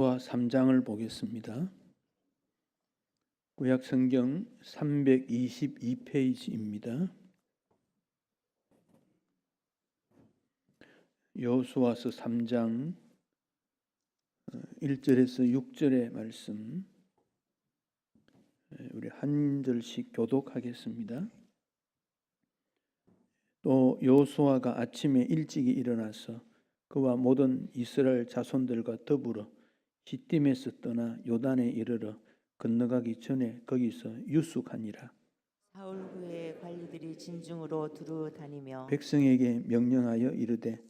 3장을 보겠습니다. 구약 성경 322페이지입니다. 여호수아서 3장 1절에서 6절의 말씀, 우리 한 절씩 교독하겠습니다. 또 여호수아가 아침에 일찍이 일어나서 그와 모든 이스라엘 자손들과 더불어 시딤에서 떠나 요단에 이르러 건너가기 전에 거기서 유숙하니라. 사울 후에 관리들이 진중으로 두루 다니며 백성에게 명령하여 이르되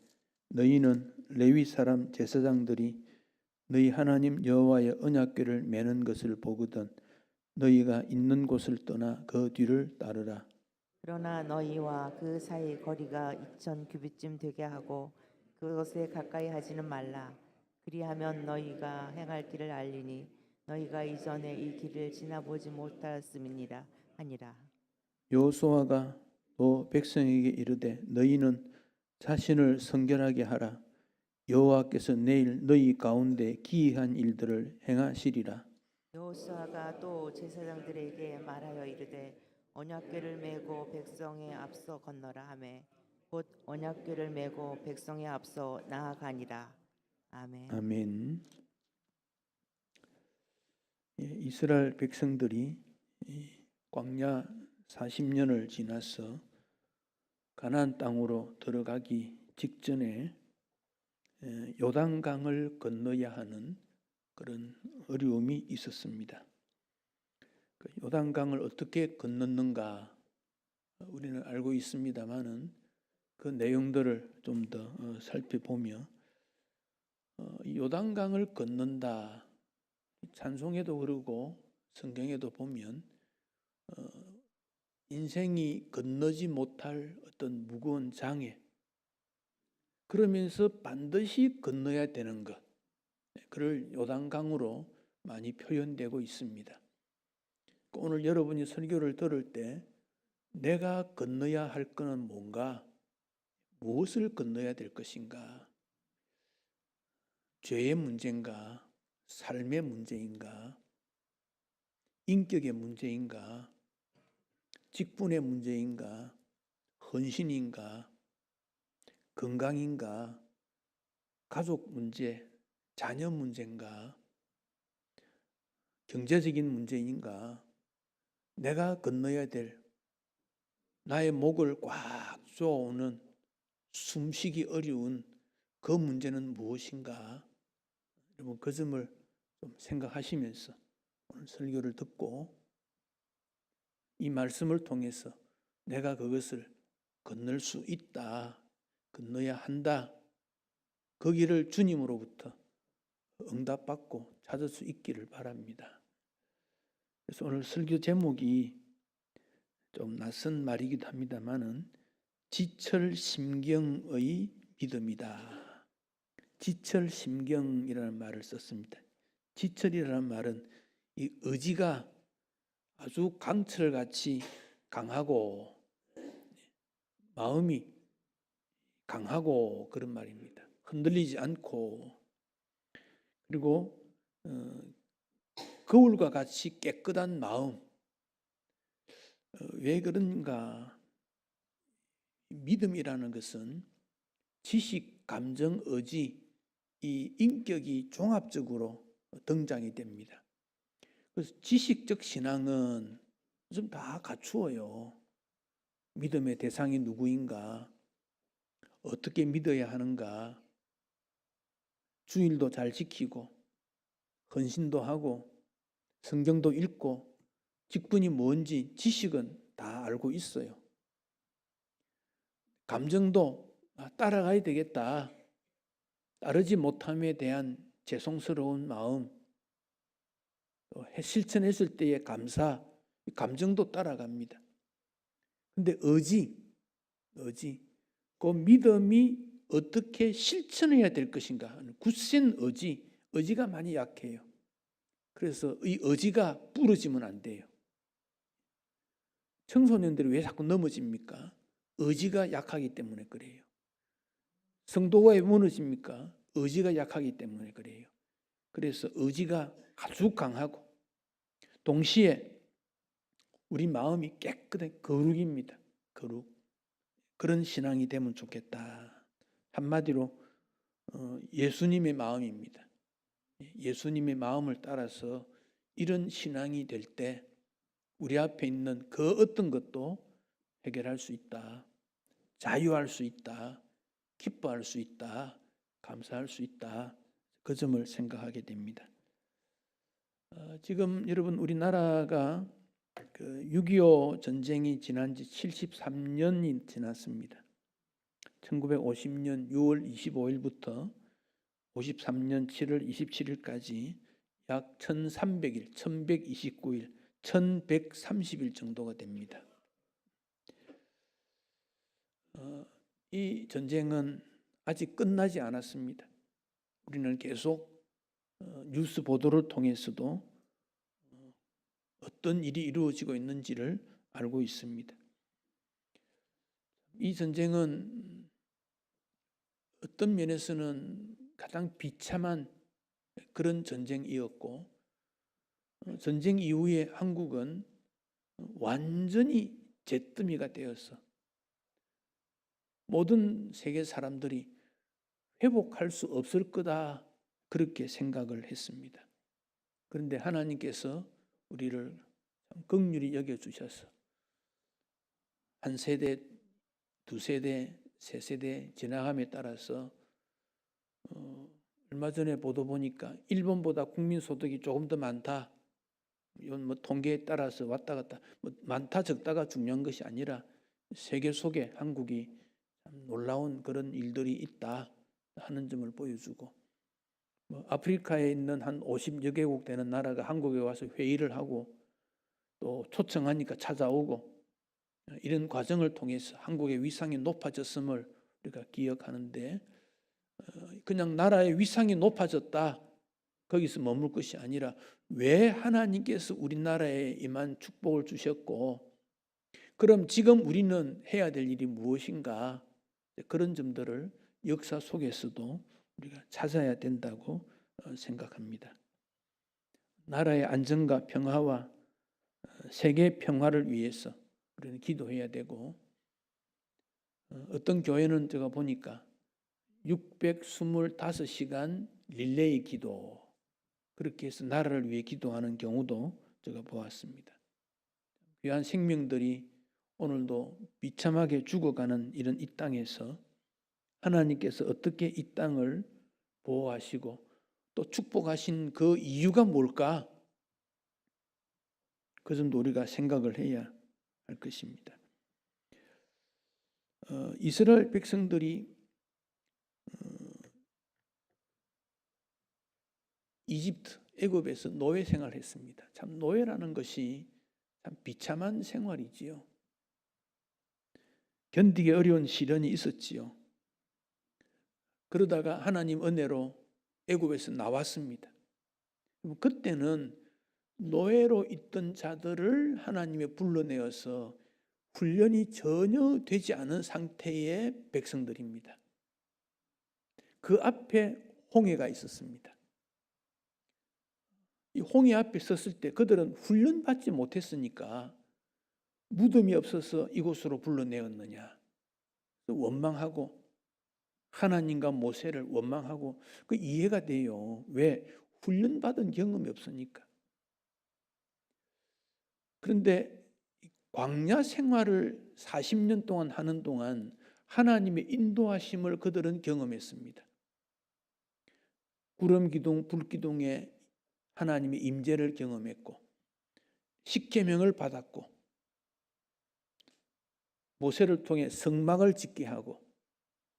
너희는 레위 사람 제사장들이 너희 하나님 여호와의 언약궤를 매는 것을 보거든 너희가 있는 곳을 떠나 그 뒤를 따르라. 그러나 너희와 그 사이 거리가 2000 규빗쯤 되게 하고 그것에 가까이 하지는 말라. 그리하면 너희가 행할 길을 알리니 너희가 이전에 이 길을 지나보지 못하였음이니라 하니라. 여호수아가 또 백성에게 이르되 너희는 자신을 성결하게 하라. 여호와께서 내일 너희 가운데 기이한 일들을 행하시리라. 여호수아가 또 제사장들에게 말하여 이르되 언약궤를 메고 백성의 앞서 건너라 하매 곧 언약궤를 메고 백성의 앞서 나아가니라. 아멘. 아멘. 이스라엘 백성들이 광야 40년을 지나서 가나안 땅으로 들어가기 직전에 요단강을 건너야 하는 그런 어려움이 있었습니다. 요단강을 어떻게 건넜는가 우리는 알고 있습니다만은 그 내용들을 좀 더 살펴보며 요단강을 건넌다, 찬송에도 그러고 성경에도 보면 인생이 건너지 못할 어떤 무거운 장애, 그러면서 반드시 건너야 되는 것, 그를 요단강으로 많이 표현되고 있습니다. 오늘 여러분이 설교를 들을 때 내가 건너야 할 것은 뭔가, 무엇을 건너야 될 것인가, 죄의 문제인가, 삶의 문제인가, 인격의 문제인가, 직분의 문제인가, 헌신인가, 건강인가, 가족 문제, 자녀 문제인가, 경제적인 문제인가, 내가 건너야 될 나의 목을 꽉 조아오는 숨쉬기 어려운 그 문제는 무엇인가? 여러분 그 점을 좀 생각하시면서 오늘 설교를 듣고 이 말씀을 통해서 내가 그것을 건널 수 있다, 건너야 한다, 그 길을 주님으로부터 응답받고 찾을 수 있기를 바랍니다. 그래서 오늘 설교 제목이 좀 낯선 말이기도 합니다만은 지철심경의 믿음이다. 지철심경이라는 말을 썼습니다. 지철이라는 말은 이 의지가 아주 강철같이 강하고 마음이 강하고 그런 말입니다. 흔들리지 않고, 그리고 거울과 같이 깨끗한 마음. 왜 그런가? 믿음이라는 것은 지식, 감정, 의지, 이 인격이 종합적으로 등장이 됩니다. 그래서 지식적 신앙은 좀 다 갖추어요. 믿음의 대상이 누구인가, 어떻게 믿어야 하는가, 주일도 잘 지키고 헌신도 하고 성경도 읽고 직분이 뭔지 지식은 다 알고 있어요. 감정도 따라가야 되겠다, 따르지 못함에 대한 죄송스러운 마음, 실천했을 때의 감사, 감정도 따라갑니다. 근데 의지, 그 믿음이 어떻게 실천해야 될 것인가, 굳센 의지가 많이 약해요. 그래서 이 의지가 부러지면 안 돼요. 청소년들이 왜 자꾸 넘어집니까? 의지가 약하기 때문에 그래요. 성도가 왜 무너집니까? 의지가 약하기 때문에 그래요. 그래서 의지가 아주 강하고 동시에 우리 마음이 깨끗해 거룩입니다. 거룩. 그런 신앙이 되면 좋겠다. 한마디로 예수님의 마음입니다. 예수님의 마음을 따라서 이런 신앙이 될 때 우리 앞에 있는 그 어떤 것도 해결할 수 있다. 자유할 수 있다. 기뻐할 수 있다. 감사할 수 있다. 그 점을 생각하게 됩니다. 지금 여러분 우리나라가 그 6.25 전쟁이 지난 지 73년이 지났습니다. 1950년 6월 25일부터 53년 7월 27일까지 약 1300일, 1129일, 1130일 정도가 됩니다. 이 전쟁은 아직 끝나지 않았습니다. 우리는 계속 뉴스 보도를 통해서도 어떤 일이 이루어지고 있는지를 알고 있습니다. 이 전쟁은 어떤 면에서는 가장 비참한 그런 전쟁이었고, 전쟁 이후에 한국은 완전히 잿더미가 되어서 모든 세계 사람들이 회복할 수 없을 거다 그렇게 생각을 했습니다. 그런데 하나님께서 우리를 긍휼히 여겨주셔서 한 세대, 두 세대, 세 세대 지나감에 따라서 얼마 전에 보도 보니까 일본보다 국민소득이 조금 더 많다. 이건 뭐 통계에 따라서 왔다 갔다 많다 적다가 중요한 것이 아니라 세계 속에 한국이 놀라운 그런 일들이 있다 하는 점을 보여주고, 아프리카에 있는 한 50여 개국 되는 나라가 한국에 와서 회의를 하고 또 초청하니까 찾아오고, 이런 과정을 통해서 한국의 위상이 높아졌음을 우리가 기억하는데, 그냥 나라의 위상이 높아졌다 거기서 머물 것이 아니라 왜 하나님께서 우리나라에 임한 축복을 주셨고, 그럼 지금 우리는 해야 될 일이 무엇인가, 그런 점들을 역사 속에서도 우리가 찾아야 된다고 생각합니다. 나라의 안정과 평화와 세계 평화를 위해서 우리는 기도해야 되고, 어떤 교회는 제가 보니까 625시간 릴레이 기도, 그렇게 해서 나라를 위해 기도하는 경우도 제가 보았습니다. 귀한 생명들이 오늘도 비참하게 죽어가는 이런 이 땅에서 하나님께서 어떻게 이 땅을 보호하시고 또 축복하신 그 이유가 뭘까? 그 점도 우리가 생각을 해야 할 것입니다. 이스라엘 백성들이 이집트, 애굽에서 노예 생활을 했습니다. 참 노예라는 것이 참 비참한 생활이지요. 견디기 어려운 시련이 있었지요. 그러다가 하나님 은혜로 애굽에서 나왔습니다. 그때는 노예로 있던 자들을 하나님이 불러내어서 훈련이 전혀 되지 않은 상태의 백성들입니다. 그 앞에 홍해가 있었습니다. 이 홍해 앞에 섰을 때 그들은 훈련받지 못했으니까 무덤이 없어서 이곳으로 불러내었느냐, 원망하고 하나님과 모세를 원망하고, 그 이해가 돼요. 왜? 훈련받은 경험이 없으니까. 그런데 광야 생활을 40년 동안 하는 동안 하나님의 인도하심을 그들은 경험했습니다. 구름 기둥, 불 기둥에 하나님의 임재를 경험했고, 십계명을 받았고, 모세를 통해 성막을 짓게 하고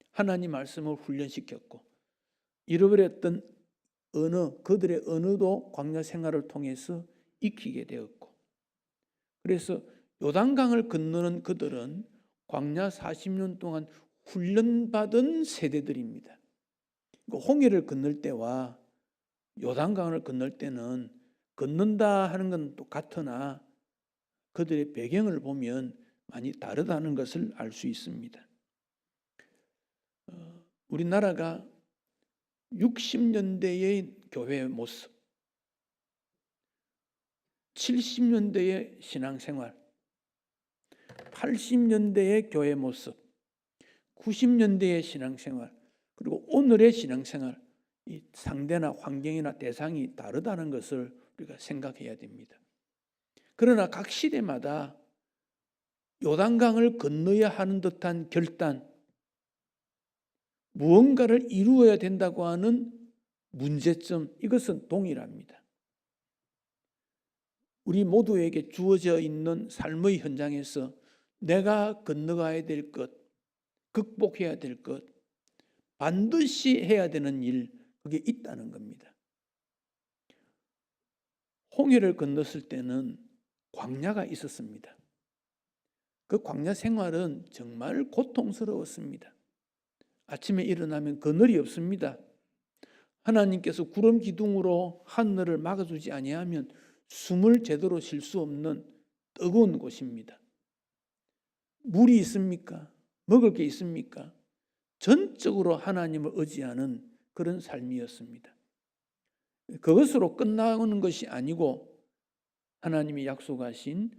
하나님 말씀을 훈련시켰고, 잃어버렸던 언어, 그들의 언어도 광야 생활을 통해서 익히게 되었고, 그래서 요단강을 건너는 그들은 광야 40년 동안 훈련받은 세대들입니다. 홍해를 건널 때와 요단강을 건널 때는 건넌다 하는 건 똑같으나 그들의 배경을 보면 많이 다르다는 것을 알 수 있습니다. 우리나라가 60년대에 교회의 모습, 70년대의 신앙생활, 80년대의 교회 모습, 90년대의 신앙생활, 그리고 오늘의 신앙생활, 이 상대나 환경이나 대상이 다르다는 것을 우리가 생각해야 됩니다. 그러나 각 시대마다 요단강을 건너야 하는 듯한 결단, 무언가를 이루어야 된다고 하는 문제점, 이것은 동일합니다. 우리 모두에게 주어져 있는 삶의 현장에서 내가 건너가야 될 것, 극복해야 될 것, 반드시 해야 되는 일, 그게 있다는 겁니다. 홍해를 건넜을 때는 광야가 있었습니다. 그 광야 생활은 정말 고통스러웠습니다. 아침에 일어나면 그늘이 없습니다. 하나님께서 구름 기둥으로 하늘을 막아주지 아니하면 숨을 제대로 쉴 수 없는 뜨거운 곳입니다. 물이 있습니까? 먹을 게 있습니까? 전적으로 하나님을 의지하는 그런 삶이었습니다. 그것으로 끝나는 것이 아니고 하나님이 약속하신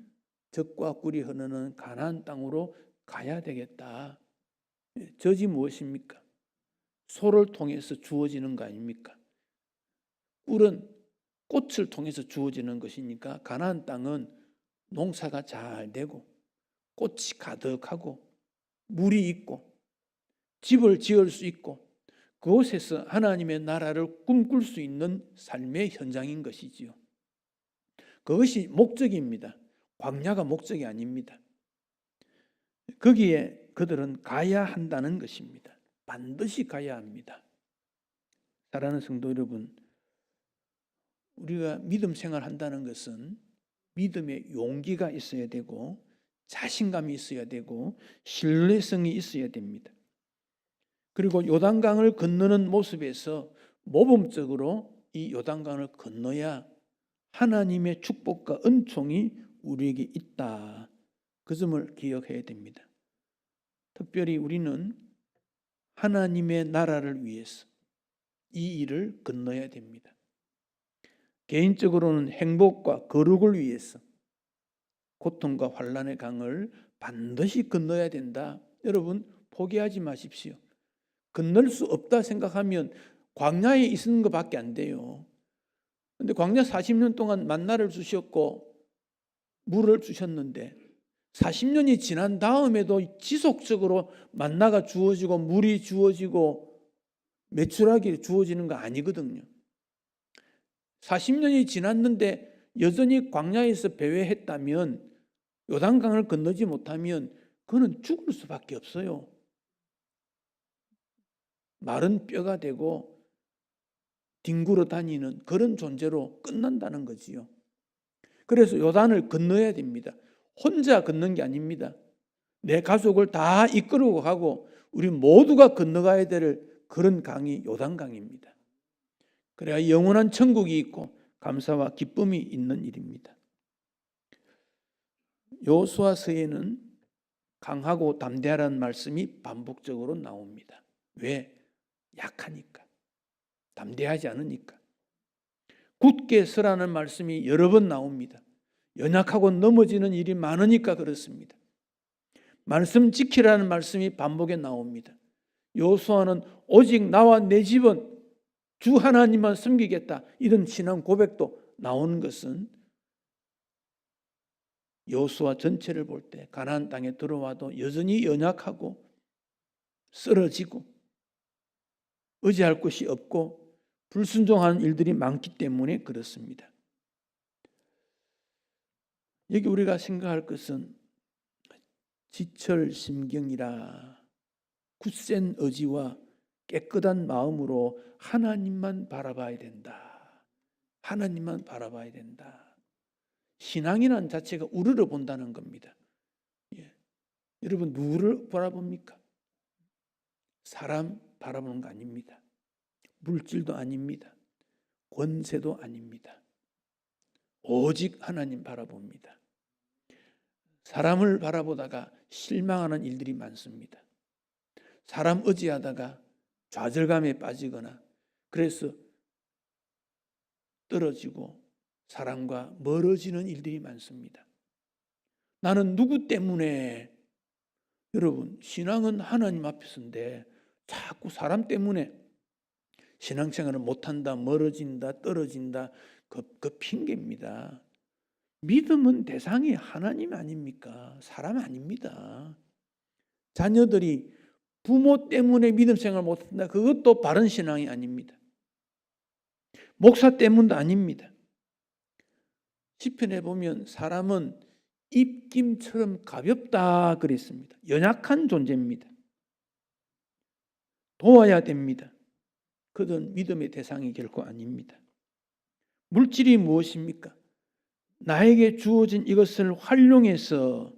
젖과 꿀이 흐르는 가나안 땅으로 가야 되겠다. 젖이 무엇입니까? 소를 통해서 주어지는 거 아닙니까? 꿀은 꽃을 통해서 주어지는 것이니까 가나안 땅은 농사가 잘 되고 꽃이 가득하고 물이 있고 집을 지을 수 있고 그곳에서 하나님의 나라를 꿈꿀 수 있는 삶의 현장인 것이지요. 그것이 목적입니다. 광야가 목적이 아닙니다. 거기에 그들은 가야 한다는 것입니다. 반드시 가야 합니다. 사랑하는 성도 여러분, 우리가 믿음 생활한다는 것은 믿음의 용기가 있어야 되고 자신감이 있어야 되고 신뢰성이 있어야 됩니다. 그리고 요단강을 건너는 모습에서 모범적으로 이 요단강을 건너야 하나님의 축복과 은총이 우리에게 있다. 그 점을 기억해야 됩니다. 특별히 우리는 하나님의 나라를 위해서 이 일을 건너야 됩니다. 개인적으로는 행복과 거룩을 위해서 고통과 환난의 강을 반드시 건너야 된다. 여러분 포기하지 마십시오. 건널 수 없다 생각하면 광야에 있는 것밖에 안 돼요. 그런데 광야 40년 동안 만나를 주셨고 물을 주셨는데 40년이 지난 다음에도 지속적으로 만나가 주어지고 물이 주어지고 메추라기 주어지는 거 아니거든요. 40년이 지났는데 여전히 광야에서 배회했다면 요단강을 건너지 못하면 그는 죽을 수밖에 없어요. 마른 뼈가 되고 뒹굴어 다니는 그런 존재로 끝난다는 거지요. 그래서 요단을 건너야 됩니다. 혼자 건넌 게 아닙니다. 내 가족을 다 이끌고 가고 우리 모두가 건너가야 될 그런 강이 요단강입니다. 그래야 영원한 천국이 있고 감사와 기쁨이 있는 일입니다. 여호수아서에는 강하고 담대하라는 말씀이 반복적으로 나옵니다. 왜? 약하니까. 담대하지 않으니까. 굳게 서라는 말씀이 여러 번 나옵니다. 연약하고 넘어지는 일이 많으니까 그렇습니다. 말씀 지키라는 말씀이 반복에 나옵니다. 여호수아는 오직 나와 내 집은 주 하나님만 섬기겠다. 이런 신앙 고백도 나오는 것은 여호수아 전체를 볼 때 가나안 땅에 들어와도 여전히 연약하고 쓰러지고 의지할 곳이 없고 불순종하는 일들이 많기 때문에 그렇습니다. 여기 우리가 생각할 것은 지철심경이라 굳센 의지와 깨끗한 마음으로 하나님만 바라봐야 된다. 하나님만 바라봐야 된다. 신앙이라는 자체가 우러러 본다는 겁니다. 여러분 누구를 바라봅니까? 사람 바라보는 거 아닙니다. 물질도 아닙니다. 권세도 아닙니다. 오직 하나님 바라봅니다. 사람을 바라보다가 실망하는 일들이 많습니다. 사람 의지하다가 좌절감에 빠지거나 그래서 떨어지고 사람과 멀어지는 일들이 많습니다. 나는 누구 때문에, 여러분, 신앙은 하나님 앞에서인데 자꾸 사람 때문에 신앙생활을 못한다, 멀어진다, 떨어진다, 그 핑계입니다. 믿음은 대상이 하나님 아닙니까? 사람 아닙니다. 자녀들이 부모 때문에 믿음 생활 못한다, 그것도 바른 신앙이 아닙니다. 목사 때문도 아닙니다. 시편에 보면 사람은 입김처럼 가볍다 그랬습니다. 연약한 존재입니다. 도와야 됩니다. 그들은 믿음의 대상이 결코 아닙니다. 물질이 무엇입니까? 나에게 주어진 이것을 활용해서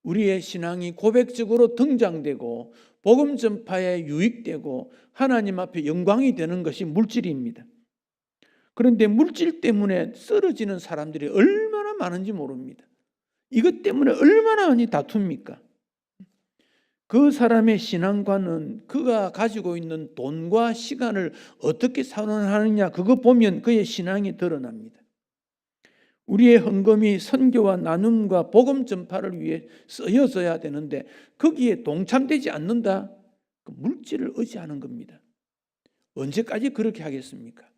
우리의 신앙이 고백적으로 등장되고 복음 전파에 유익되고 하나님 앞에 영광이 되는 것이 물질입니다. 그런데 물질 때문에 쓰러지는 사람들이 얼마나 많은지 모릅니다. 이것 때문에 얼마나 많이 다툽니까? 그 사람의 신앙관은 그가 가지고 있는 돈과 시간을 어떻게 산원하느냐, 그거 보면 그의 신앙이 드러납니다. 우리의 헌금이 선교와 나눔과 복음 전파를 위해 쓰여져야 되는데 거기에 동참되지 않는다? 그 물질을 의지하는 겁니다. 언제까지 그렇게 하겠습니까?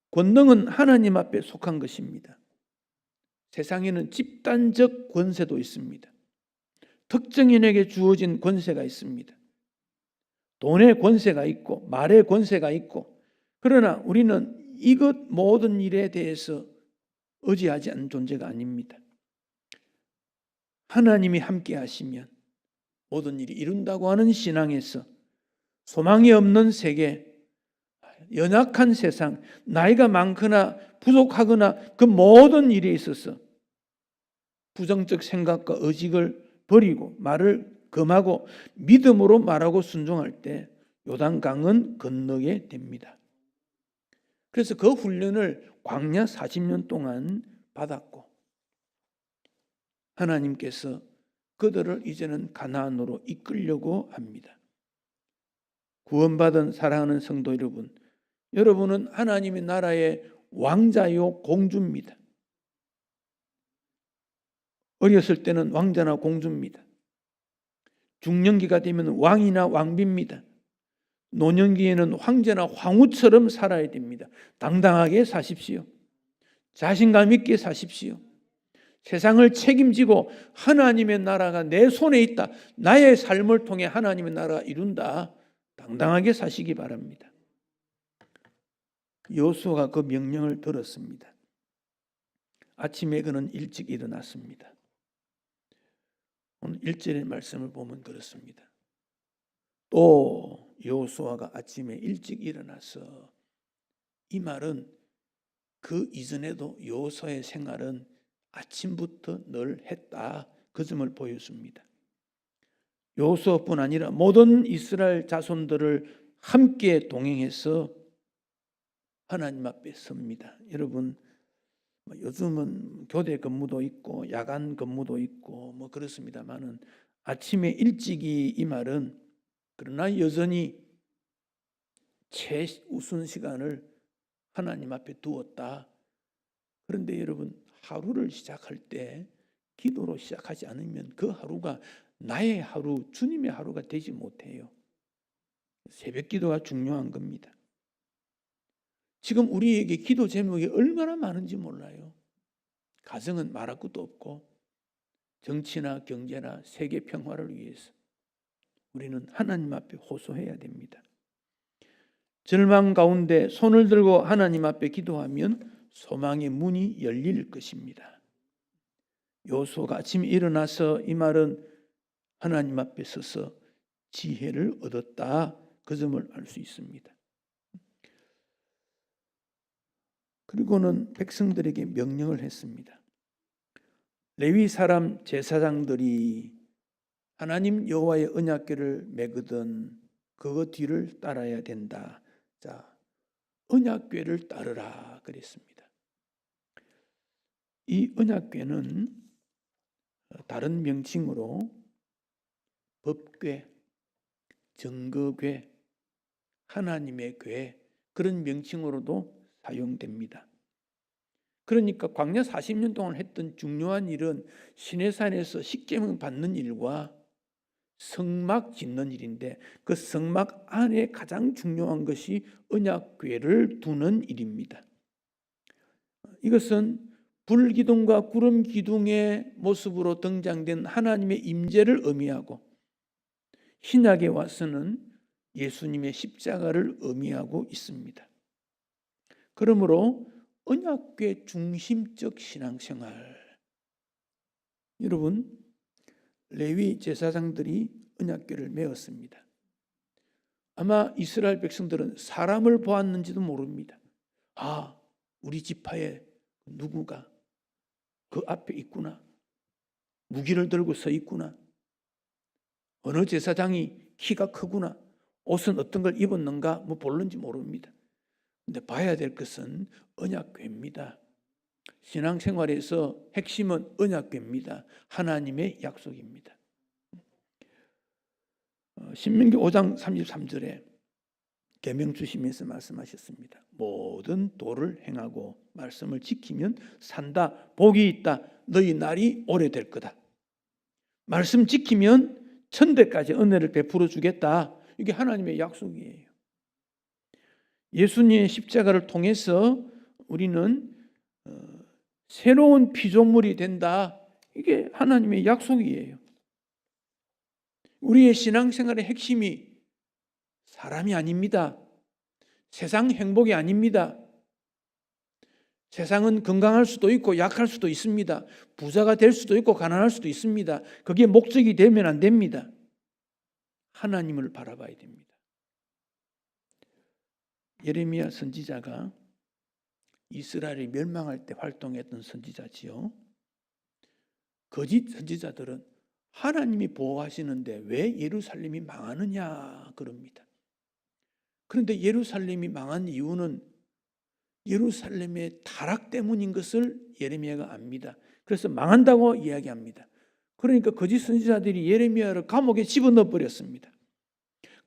권능은 하나님 앞에 속한 것입니다. 세상에는 집단적 권세도 있습니다. 특정인에게 주어진 권세가 있습니다. 돈의 권세가 있고 말의 권세가 있고, 그러나 우리는 이것 모든 일에 대해서 의지하지 않는 존재가 아닙니다. 하나님이 함께 하시면 모든 일이 이룬다고 하는 신앙에서 소망이 없는 세계, 연약한 세상, 나이가 많거나 부족하거나 그 모든 일에 있어서 부정적 생각과 의식을 버리고 말을 금하고 믿음으로 말하고 순종할 때 요단강은 건너게 됩니다. 그래서 그 훈련을 광야 40년 동안 받았고 하나님께서 그들을 이제는 가나안으로 이끌려고 합니다. 구원받은 사랑하는 성도 여러분, 여러분은 하나님의 나라의 왕자요 공주입니다. 어렸을 때는 왕자나 공주입니다. 중년기가 되면 왕이나 왕비입니다. 노년기에는 황제나 황후처럼 살아야 됩니다. 당당하게 사십시오. 자신감 있게 사십시오. 세상을 책임지고 하나님의 나라가 내 손에 있다, 나의 삶을 통해 하나님의 나라가 이룬다, 당당하게 사시기 바랍니다. 여호수아가 그 명령을 들었습니다. 아침에 그는 일찍 일어났습니다. 오늘 1절의 말씀을 보면 그렇습니다. 또 여호수아가 아침에 일찍 일어나서, 이 말은 그 이전에도 여호수아의 생활은 아침부터 늘 했다, 그 점을 보여줍니다. 여호수아뿐 아니라 모든 이스라엘 자손들을 함께 동행해서 하나님 앞에 섭니다. 여러분, 요즘은 교대 근무도 있고 야간 근무도 있고 뭐 그렇습니다만은 아침에 일찍이, 이 말은 그러나 여전히 최우선 시간을 하나님 앞에 두었다. 그런데 여러분, 하루를 시작할 때 기도로 시작하지 않으면 그 하루가 나의 하루, 주님의 하루가 되지 못해요. 새벽 기도가 중요한 겁니다. 지금 우리에게 기도 제목이 얼마나 많은지 몰라요. 가정은 말할 것도 없고 정치나 경제나 세계 평화를 위해서 우리는 하나님 앞에 호소해야 됩니다. 절망 가운데 손을 들고 하나님 앞에 기도하면 소망의 문이 열릴 것입니다. 여호수아가 아침에 일어나서, 이 말은 하나님 앞에 서서 지혜를 얻었다, 그 점을 알 수 있습니다. 그리고는 백성들에게 명령을 했습니다. 레위 사람 제사장들이 하나님 여호와의 언약궤를 메거든 그거 뒤를 따라야 된다. 자, 언약궤를 따르라 그랬습니다. 이 언약궤는 다른 명칭으로 법궤, 증거궤, 하나님의 궤, 그런 명칭으로도 사용됩니다. 그러니까 광야 40년 동안 했던 중요한 일은 시내산에서 십계명 받는 일과 성막 짓는 일인데, 그 성막 안에 가장 중요한 것이 언약궤를 두는 일입니다. 이것은 불기둥과 구름기둥의 모습으로 등장된 하나님의 임재를 의미하고, 신약에 와서는 예수님의 십자가를 의미하고 있습니다. 그러므로 언약궤 중심적 신앙생활, 여러분, 레위 제사장들이 언약궤를 메었습니다. 아마 이스라엘 백성들은 사람을 보았는지도 모릅니다. 아, 우리 지파에 누구가 그 앞에 있구나, 무기를 들고 서 있구나, 어느 제사장이 키가 크구나, 옷은 어떤 걸 입었는가 뭐 볼는지 모릅니다. 근데 봐야 될 것은 언약궤입니다. 신앙생활에서 핵심은 언약궤입니다. 하나님의 약속입니다. 신명기 5장 33절에 계명 주시면서 말씀하셨습니다. 모든 도를 행하고 말씀을 지키면 산다. 복이 있다. 너희 날이 오래될 거다. 말씀 지키면 천대까지 은혜를 베풀어 주겠다. 이게 하나님의 약속이에요. 예수님의 십자가를 통해서 우리는 새로운 피조물이 된다. 이게 하나님의 약속이에요. 우리의 신앙생활의 핵심이 사람이 아닙니다. 세상 행복이 아닙니다. 세상은 건강할 수도 있고 약할 수도 있습니다. 부자가 될 수도 있고 가난할 수도 있습니다. 그게 목적이 되면 안 됩니다. 하나님을 바라봐야 됩니다. 예레미야 선지자가 이스라엘이 멸망할 때 활동했던 선지자지요. 거짓 선지자들은 하나님이 보호하시는데 왜 예루살렘이 망하느냐 그럽니다. 그런데 예루살렘이 망한 이유는 예루살렘의 타락 때문인 것을 예레미야가 압니다. 그래서 망한다고 이야기합니다. 그러니까 거짓 선지자들이 예레미야를 감옥에 집어넣어 버렸습니다.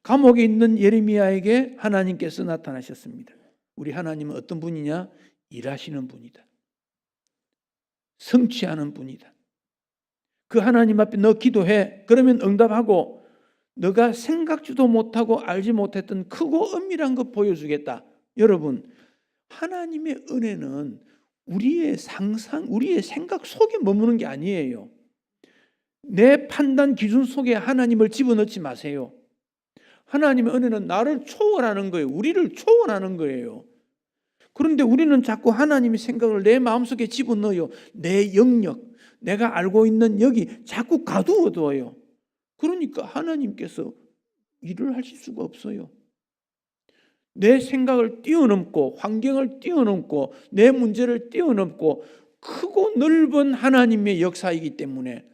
감옥에 있는 예레미야에게 하나님께서 나타나셨습니다. 우리 하나님은 어떤 분이냐? 일하시는 분이다. 성취하는 분이다. 그 하나님 앞에 너 기도해. 그러면 응답하고 너가 생각지도 못하고 알지 못했던 크고 은밀한 것 보여주겠다. 여러분, 하나님의 은혜는 우리의 상상, 우리의 생각 속에 머무는 게 아니에요. 내 판단 기준 속에 하나님을 집어넣지 마세요. 하나님의 은혜는 나를 초월하는 거예요. 우리를 초월하는 거예요. 그런데 우리는 자꾸 하나님의 생각을 내 마음속에 집어넣어요. 내 영역, 내가 알고 있는 여기 자꾸 가두어둬요. 그러니까 하나님께서 일을 하실 수가 없어요. 내 생각을 뛰어넘고 환경을 뛰어넘고 내 문제를 뛰어넘고 크고 넓은 하나님의 역사이기 때문에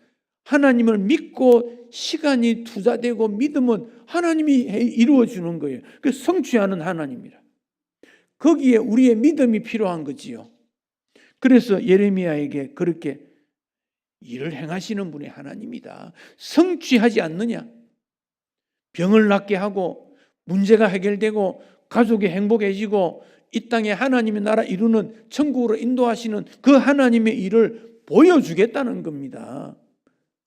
하나님을 믿고 시간이 투자되고 믿으면 하나님이 이루어주는 거예요. 그래서 성취하는 하나님이라. 거기에 우리의 믿음이 필요한 거지요. 그래서 예레미야에게 그렇게 일을 행하시는 분이 하나님이다. 성취하지 않느냐? 병을 낫게 하고 문제가 해결되고 가족이 행복해지고 이 땅에 하나님의 나라 이루는 천국으로 인도하시는 그 하나님의 일을 보여주겠다는 겁니다.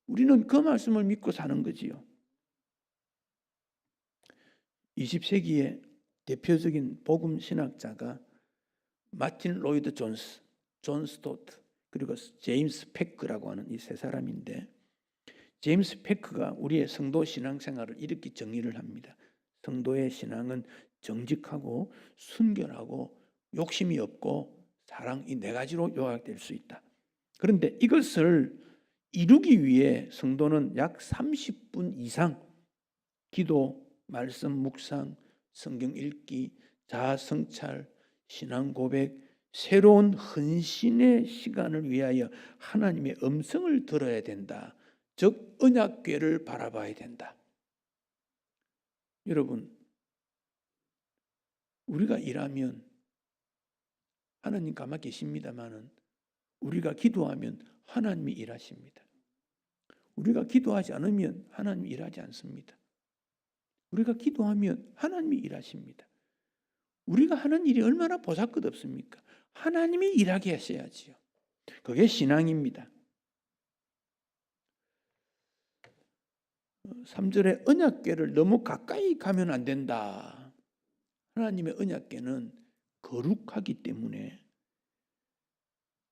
우리는 그 말씀을 믿고 사는 거지요. 20세기의 대표적인 복음 신학자가 마틴 로이드 존스, 존 스토트, 그리고 제임스 패크라고 하는 이 세 사람인데, 제임스 패크가 우리의 성도 신앙생활을 이렇게 정의를 합니다. 성도의 신앙은 정직하고 순결하고 욕심이 없고 사랑, 이 네 가지로 요약될 수 있다. 그런데 이것을 이루기 위해 성도는 약 30분 이상 기도, 말씀 묵상, 성경 읽기, 자아 성찰, 신앙 고백, 새로운 헌신의 시간을 위하여 하나님의 음성을 들어야 된다. 즉 언약궤를 바라봐야 된다. 여러분, 우리가 일하면 하나님 가만 계십니다마는 우리가 기도하면 하나님이 일하십니다. 우리가 기도하지 않으면 하나님이 일하지 않습니다. 우리가 기도하면 하나님이 일하십니다. 우리가 하는 일이 얼마나 보잘것없습니까? 하나님이 일하게 하셔야지요. 그게 신앙입니다. 3절에 언약궤를 너무 가까이 가면 안 된다. 하나님의 언약궤는 거룩하기 때문에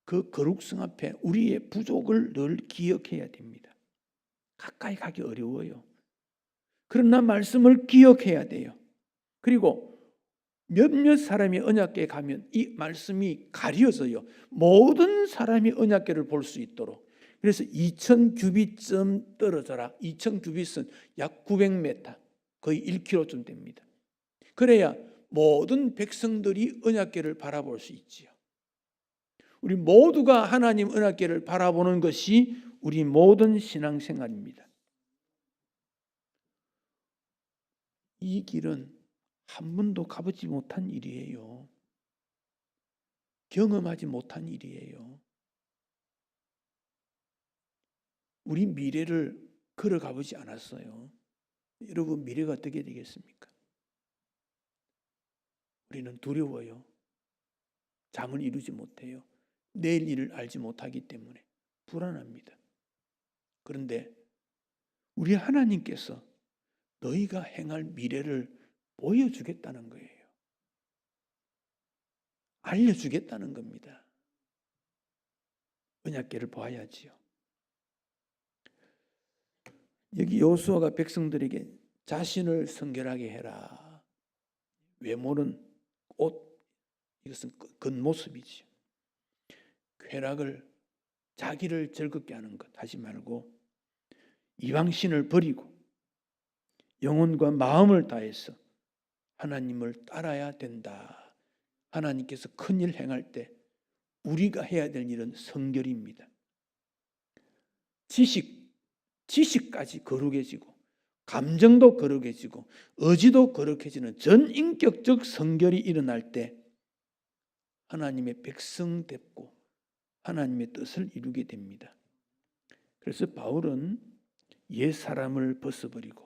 그 거룩성 앞에 우리의 부족을 늘 기억해야 됩니다. 가까이 가기 어려워요. 그러나 말씀을 기억해야 돼요. 그리고 몇몇 사람이 언약궤에 가면 이 말씀이 가려져요. 모든 사람이 언약궤를 볼 수 있도록. 그래서 2000규빗쯤 떨어져라. 2000규빗은 약 900m, 거의 1km쯤 됩니다. 그래야 모든 백성들이 언약궤를 바라볼 수 있지요. 우리 모두가 하나님 언약궤를 바라보는 것이 우리 모든 신앙생활입니다. 이 길은 한 번도 가보지 못한 일이에요. 경험하지 못한 일이에요. 우리 미래를 걸어가 보지 않았어요. 여러분, 미래가 어떻게 되겠습니까? 우리는 두려워요. 잠을 이루지 못해요. 내일 일을 알지 못하기 때문에 불안합니다. 그런데 우리 하나님께서 너희가 행할 미래를 보여주겠다는 거예요. 알려주겠다는 겁니다. 언약궤를 봐야지요. 여기 여호수아가 백성들에게 자신을 성결하게 해라. 외모는 옷, 이것은 겉모습이지요. 쾌락을, 자기를 즐겁게 하는 것 하지 말고 이방신을 버리고 영혼과 마음을 다해서 하나님을 따라야 된다. 하나님께서 큰일 행할 때 우리가 해야 될 일은 성결입니다. 지식까지 거룩해지고 감정도 거룩해지고 의지도 거룩해지는 전인격적 성결이 일어날 때 하나님의 백성됐고 하나님의 뜻을 이루게 됩니다. 그래서 바울은 옛 사람을 벗어버리고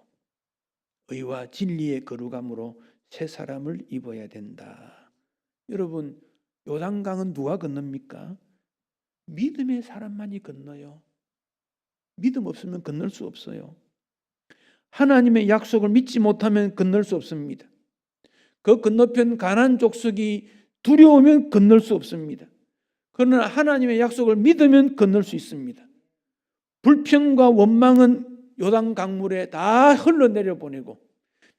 의와 진리의 거룩함으로 새 사람을 입어야 된다. 여러분, 요단강은 누가 건넙니까? 믿음의 사람만이 건너요. 믿음 없으면 건널 수 없어요. 하나님의 약속을 믿지 못하면 건널 수 없습니다. 그 건너편 가나안 족속이 두려우면 건널 수 없습니다. 그러나 하나님의 약속을 믿으면 건널 수 있습니다. 불평과 원망은 요단 강물에 다 흘러내려 보내고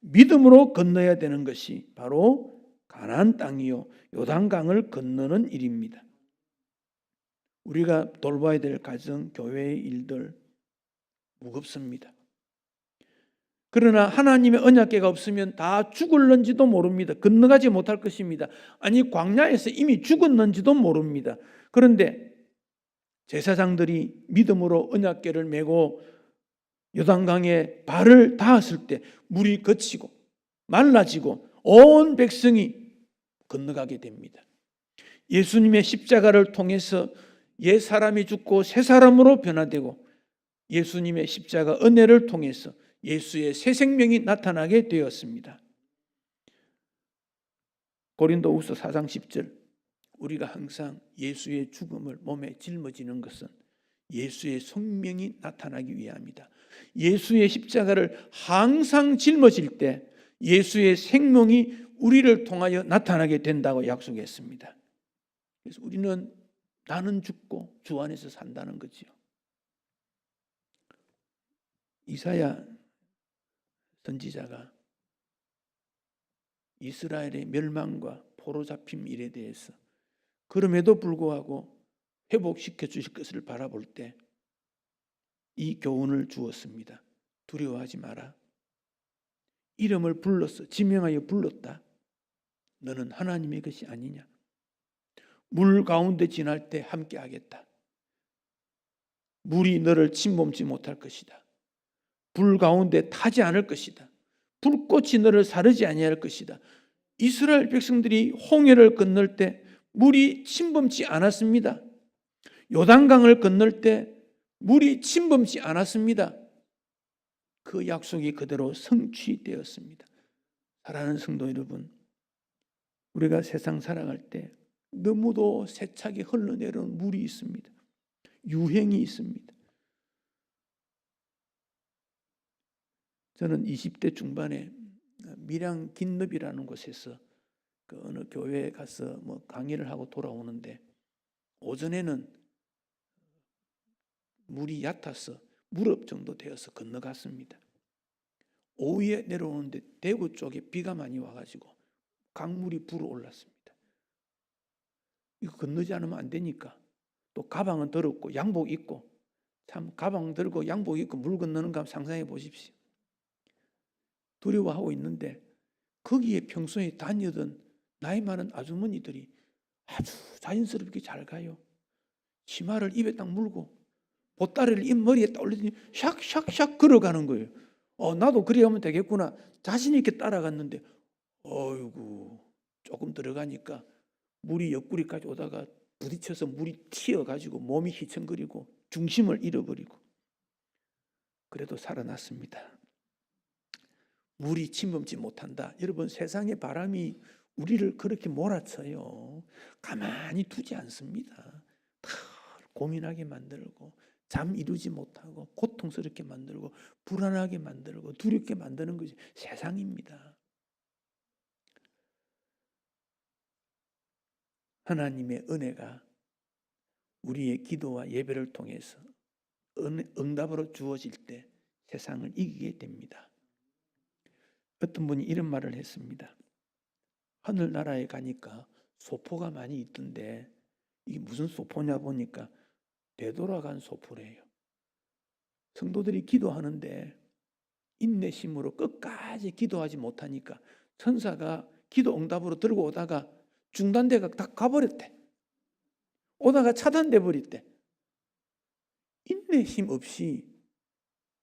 믿음으로 건너야 되는 것이 바로 가나안 땅이요 요단강을 건너는 일입니다. 우리가 돌봐야 될 가정, 교회의 일들 무겁습니다. 그러나 하나님의 언약궤가 없으면 다 죽을는지도 모릅니다. 건너가지 못할 것입니다. 아니, 광야에서 이미 죽었는지도 모릅니다. 그런데 제사장들이 믿음으로 언약궤를 메고 요단강에 발을 닿았을 때 물이 거치고 말라지고 온 백성이 건너가게 됩니다. 예수님의 십자가를 통해서 옛 사람이 죽고 새 사람으로 변화되고 예수님의 십자가 은혜를 통해서 예수의 새 생명이 나타나게 되었습니다. 고린도후서 4장 10절, 우리가 항상 예수의 죽음을 몸에 짊어지는 것은 예수의 생명이 나타나기 위함이다. 예수의 십자가를 항상 짊어질 때 예수의 생명이 우리를 통하여 나타나게 된다고 약속했습니다. 그래서 우리는 나는 죽고 주 안에서 산다는 거지요. 이사야 선지자가 이스라엘의 멸망과 포로 잡힘 일에 대해서 그럼에도 불구하고 회복시켜 주실 것을 바라볼 때 이 교훈을 주었습니다. 두려워하지 마라. 이름을 불렀어. 지명하여 불렀다. 너는 하나님의 것이 아니냐. 물 가운데 지날 때 함께 하겠다. 물이 너를 침범치 못할 것이다. 불 가운데 타지 않을 것이다. 불꽃이 너를 사르지 아니할 것이다. 이스라엘 백성들이 홍해를 건널 때 물이 침범치 않았습니다. 요단강을 건널 때 물이 침범치 않았습니다. 그 약속이 그대로 성취되었습니다. 사랑하는 성도 여러분, 우리가 세상 살아갈 때 너무도 세차게 흘러내려오는 물이 있습니다. 유행이 있습니다. 저는 20대 중반에 밀양 긴읍이라는 곳에서 그 어느 교회에 가서 뭐 강의를 하고 돌아오는데, 오전에는 물이 얕아서 무릎 정도 되어서 건너갔습니다. 오후에 내려오는데 대구 쪽에 비가 많이 와가지고 강물이 불어올랐습니다. 이거 건너지 않으면 안 되니까 또 가방은 더럽고 양복 입고, 참 가방 들고 양복 입고 물 건너는 거 상상해 보십시오. 두려워하고 있는데 거기에 평소에 다니던 나이 많은 아주머니들이 아주 자연스럽게 잘 가요. 치마를 입에 딱 물고 보따리를 입머리에 딱 올리더니 샥샥샥 걸어가는 거예요. 나도 그리 하면 되겠구나 자신 있게 따라갔는데, 어이구, 조금 들어가니까 물이 옆구리까지 오다가 부딪혀서 물이 튀어가지고 몸이 휘청거리고 중심을 잃어버리고, 그래도 살아났습니다. 물이 침범지 못한다. 여러분, 세상의 바람이 우리를 그렇게 몰아쳐요. 가만히 두지 않습니다. 다 고민하게 만들고, 잠 이루지 못하고, 고통스럽게 만들고, 불안하게 만들고, 두렵게 만드는 것이 세상입니다. 하나님의 은혜가 우리의 기도와 예배를 통해서 응답으로 주어질 때 세상을 이기게 됩니다. 어떤 분이 이런 말을 했습니다. 하늘나라에 가니까 소포가 많이 있던데 이게 무슨 소포냐 보니까 되돌아간 소포래요. 성도들이 기도하는데 인내심으로 끝까지 기도하지 못하니까 천사가 기도 응답으로 들고 오다가 중단돼가 다 가버렸대. 오다가 차단돼 버렸대. 인내심 없이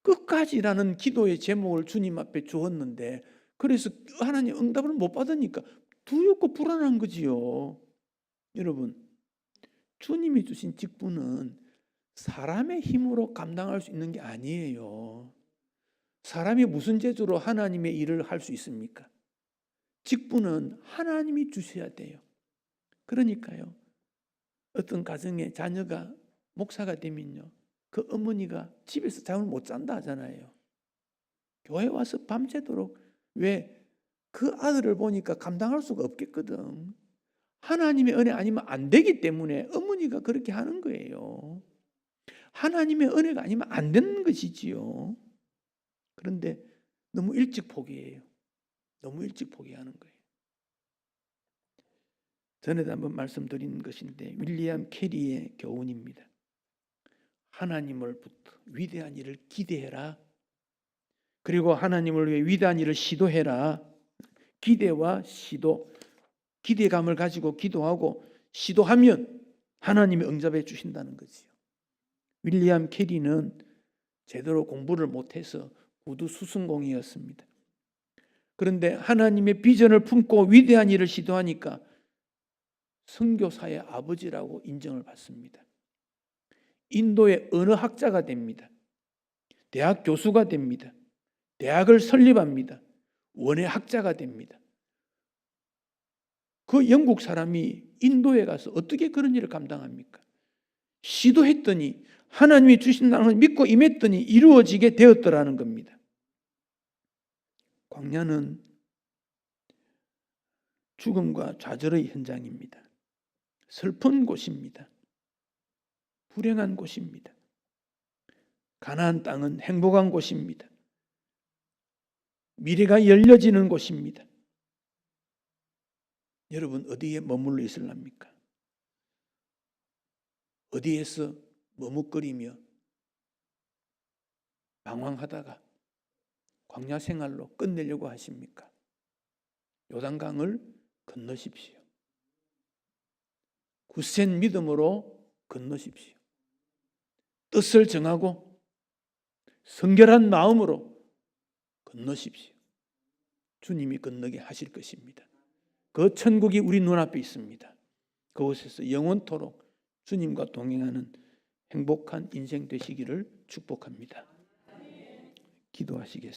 끝까지라는 기도의 제목을 주님 앞에 주었는데, 그래서 하나님 응답을 못 받으니까 두렵고 불안한 거지요. 여러분, 주님이 주신 직분은 사람의 힘으로 감당할 수 있는 게 아니에요. 사람이 무슨 재주로 하나님의 일을 할 수 있습니까? 직분은 하나님이 주셔야 돼요. 그러니까요, 어떤 가정의 자녀가 목사가 되면요, 그 어머니가 집에서 잠을 못 잔다 하잖아요. 교회 와서 밤새도록, 왜? 그 아들을 보니까 감당할 수가 없겠거든. 하나님의 은혜 아니면 안 되기 때문에 어머니가 그렇게 하는 거예요. 하나님의 은혜가 아니면 안 되는 것이지요. 그런데 너무 일찍 포기해요. 너무 일찍 포기하는 거예요. 전에도 한번 말씀드린 것인데, 윌리엄 캐리의 교훈입니다. 하나님을부터 위대한 일을 기대해라. 그리고 하나님을 위해 위대한 일을 시도해라. 기대와 시도, 기대감을 가지고 기도하고 시도하면 하나님이 응답해 주신다는 거지요. 윌리엄 캐리는 제대로 공부를 못해서 구두 수승공이었습니다. 그런데 하나님의 비전을 품고 위대한 일을 시도하니까 선교사의 아버지라고 인정을 받습니다. 인도의 언어학자가 됩니다. 대학 교수가 됩니다. 대학을 설립합니다. 원예학자가 됩니다. 그 영국 사람이 인도에 가서 어떻게 그런 일을 감당합니까? 시도했더니 하나님이 주신다는 걸 믿고 임했더니 이루어지게 되었더라는 겁니다. 광야는 죽음과 좌절의 현장입니다. 슬픈 곳입니다. 불행한 곳입니다. 가나안 땅은 행복한 곳입니다. 미래가 열려지는 곳입니다. 여러분, 어디에 머물러 있을랍니까? 어디에서 머뭇거리며 방황하다가 광야 생활로 끝내려고 하십니까? 요단강을 건너십시오. 굳센 믿음으로 건너십시오. 뜻을 정하고 성결한 마음으로 건너십시오. 주님이 건너게 하실 것입니다. 그 천국이 우리 눈앞에 있습니다. 그곳에서 영원토록 주님과 동행하는 행복한 인생 되시기를 축복합니다. 기도하시겠습니다.